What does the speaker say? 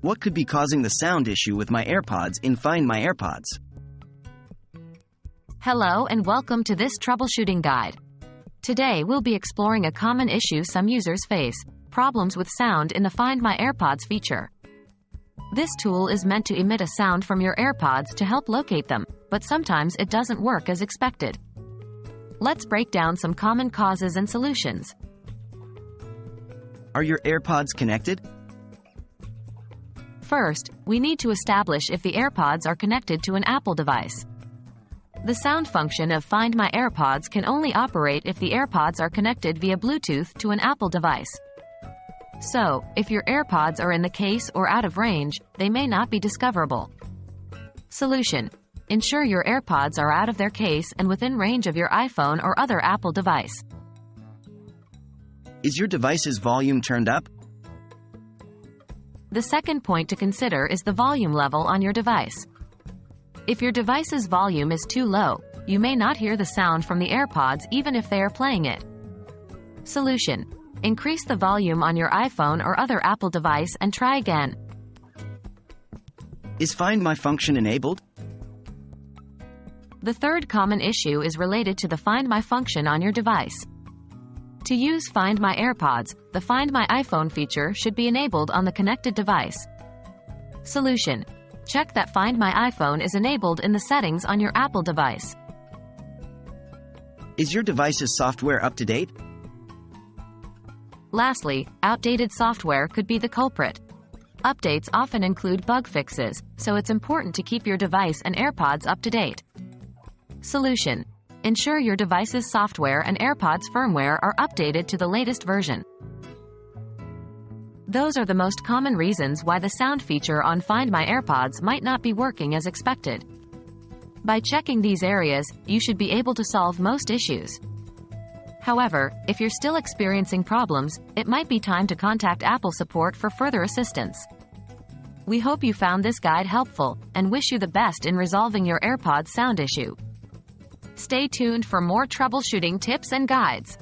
What could be causing the sound issue with my AirPods in Find My AirPods? Hello and welcome to this troubleshooting guide. Today we'll be exploring a common issue some users face: problems with sound in the Find My AirPods feature. This tool is meant to emit a sound from your AirPods to help locate them, but sometimes it doesn't work as expected. Let's break down some common causes and solutions. Are your AirPods connected? First, we need to establish if the AirPods are connected to an Apple device. The sound function of Find My AirPods can only operate if the AirPods are connected via Bluetooth to an Apple device. So, if your AirPods are in the case or out of range, they may not be discoverable. Solution: ensure your AirPods are out of their case and within range of your iPhone or other Apple device. Is your device's volume turned up? The second point to consider is the volume level on your device. If your device's volume is too low, you may not hear the sound from the AirPods even if they are playing it. Solution: increase the volume on your iPhone or other Apple device and try again. Is Find My function enabled? The third common issue is related to the Find My function on your device. To use Find My AirPods, the Find My iPhone feature should be enabled on the connected device. Solution: check that Find My iPhone is enabled in the settings on your Apple device. Is your device's software up to date? Lastly, outdated software could be the culprit. Updates often include bug fixes, so it's important to keep your device and AirPods up to date. Solution: ensure your device's software and AirPods firmware are updated to the latest version. Those are the most common reasons why the sound feature on Find My AirPods might not be working as expected. By checking these areas, you should be able to solve most issues. However, if you're still experiencing problems, it might be time to contact Apple support for further assistance. We hope you found this guide helpful, and wish you the best in resolving your AirPods sound issue. Stay tuned for more troubleshooting tips and guides.